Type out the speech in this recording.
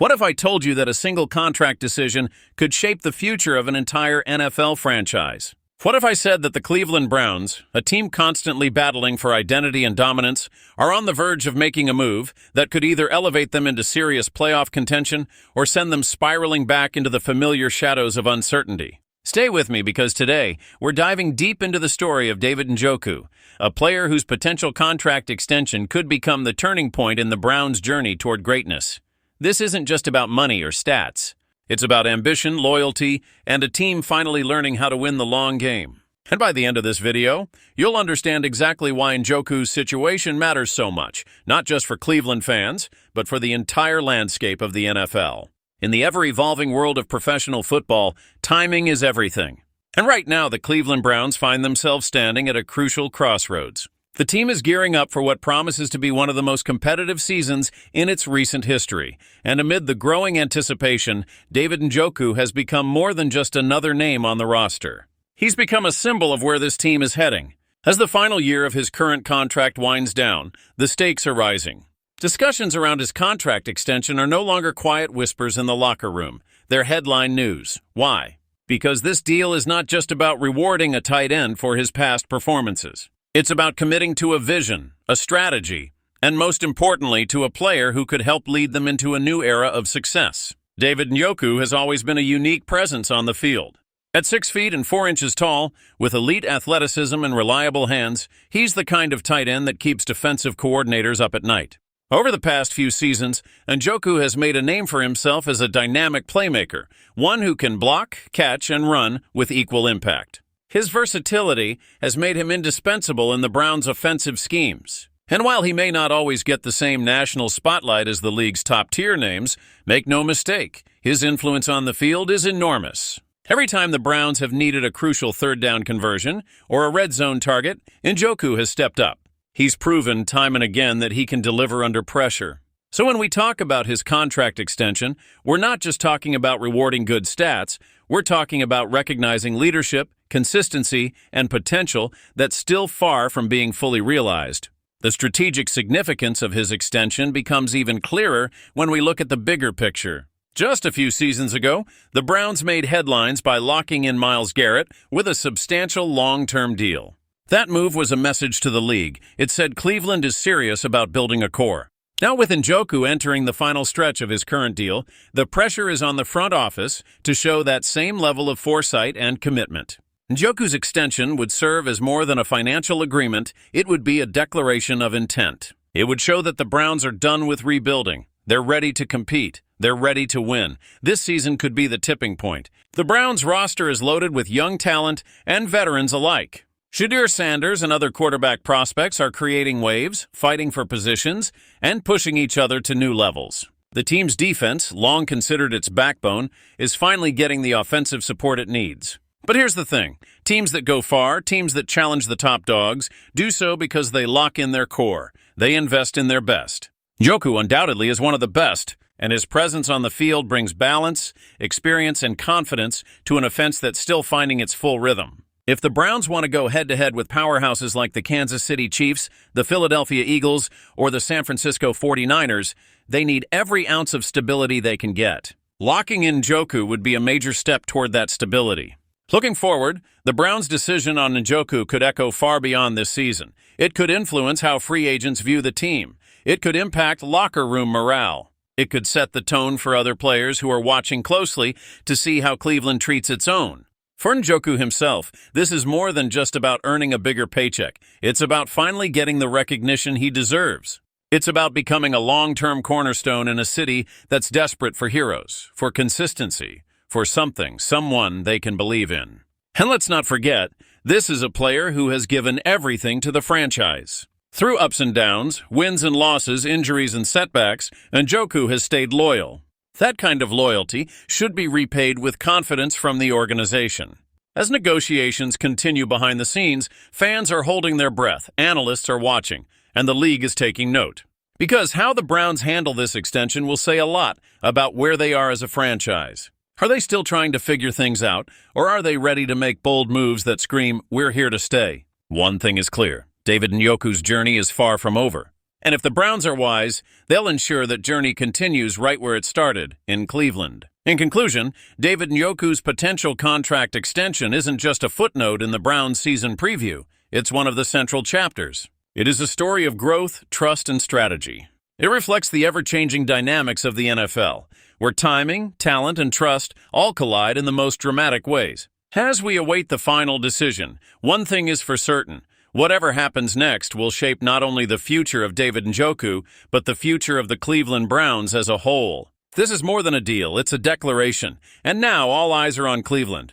What if I told you that a single contract decision could shape the future of an entire NFL franchise? What if I said that the Cleveland Browns, a team constantly battling for identity and dominance, are on the verge of making a move that could either elevate them into serious playoff contention or send them spiraling back into the familiar shadows of uncertainty? Stay with me because today we're diving deep into the story of David Njoku, a player whose potential contract extension could become the turning point in the Browns' journey toward greatness. This isn't just about money or stats. It's about ambition, loyalty, and a team finally learning how to win the long game. And by the end of this video, you'll understand exactly why Njoku's situation matters so much, not just for Cleveland fans, but for the entire landscape of the NFL. In the ever-evolving world of professional football, timing is everything. And right now, the Cleveland Browns find themselves standing at a crucial crossroads. The team is gearing up for what promises to be one of the most competitive seasons in its recent history. And amid the growing anticipation, David Njoku has become more than just another name on the roster. He's become a symbol of where this team is heading. As the final year of his current contract winds down, the stakes are rising. Discussions around his contract extension are no longer quiet whispers in the locker room. They're headline news. Why? Because this deal is not just about rewarding a tight end for his past performances. It's about committing to a vision, a strategy, and most importantly, to a player who could help lead them into a new era of success. David Njoku has always been a unique presence on the field. At 6 feet and 4 inches tall, with elite athleticism and reliable hands, he's the kind of tight end that keeps defensive coordinators up at night. Over the past few seasons, Njoku has made a name for himself as a dynamic playmaker, one who can block, catch, and run with equal impact. His versatility has made him indispensable in the Browns' offensive schemes. And while he may not always get the same national spotlight as the league's top-tier names, make no mistake, his influence on the field is enormous. Every time the Browns have needed a crucial third-down conversion or a red zone target, Njoku has stepped up. He's proven time and again that he can deliver under pressure. So when we talk about his contract extension, we're not just talking about rewarding good stats, we're talking about recognizing leadership, consistency, and potential that's still far from being fully realized. The strategic significance of his extension becomes even clearer when we look at the bigger picture. Just a few seasons ago, the Browns made headlines by locking in Myles Garrett with a substantial long-term deal. That move was a message to the league. It said Cleveland is serious about building a core. Now with Njoku entering the final stretch of his current deal, the pressure is on the front office to show that same level of foresight and commitment. Njoku's extension would serve as more than a financial agreement, it would be a declaration of intent. It would show that the Browns are done with rebuilding. They're ready to compete. They're ready to win. This season could be the tipping point. The Browns' roster is loaded with young talent and veterans alike. Shedeur Sanders and other quarterback prospects are creating waves, fighting for positions, and pushing each other to new levels. The team's defense, long considered its backbone, is finally getting the offensive support it needs. But here's the thing. Teams that go far, teams that challenge the top dogs, do so because they lock in their core. They invest in their best. Njoku undoubtedly is one of the best, and his presence on the field brings balance, experience, and confidence to an offense that's still finding its full rhythm. If the Browns want to go head-to-head with powerhouses like the Kansas City Chiefs, the Philadelphia Eagles, or the San Francisco 49ers, they need every ounce of stability they can get. Locking in Njoku would be a major step toward that stability. Looking forward, the Browns' decision on Njoku could echo far beyond this season. It could influence how free agents view the team. It could impact locker room morale. It could set the tone for other players who are watching closely to see how Cleveland treats its own. For Njoku himself, this is more than just about earning a bigger paycheck. It's about finally getting the recognition he deserves. It's about becoming a long-term cornerstone in a city that's desperate for heroes, for consistency, for someone they can believe in. And let's not forget, this is a player who has given everything to the franchise. Through ups and downs, wins and losses, injuries and setbacks, Njoku has stayed loyal. That kind of loyalty should be repaid with confidence from the organization. As negotiations continue behind the scenes, fans are holding their breath, analysts are watching, and the league is taking note. Because how the Browns handle this extension will say a lot about where they are as a franchise. Are they still trying to figure things out, or are they ready to make bold moves that scream, "We're here to stay"? One thing is clear. David Njoku's journey is far from over. And if the Browns are wise, they'll ensure that journey continues right where it started, in Cleveland. In conclusion, David Njoku's potential contract extension isn't just a footnote in the Browns' season preview. It's one of the central chapters. It is a story of growth, trust, and strategy. It reflects the ever-changing dynamics of the NFL, where timing, talent, and trust all collide in the most dramatic ways. As we await the final decision, one thing is for certain. Whatever happens next will shape not only the future of David Njoku, but the future of the Cleveland Browns as a whole. This is more than a deal, it's a declaration. And now all eyes are on Cleveland.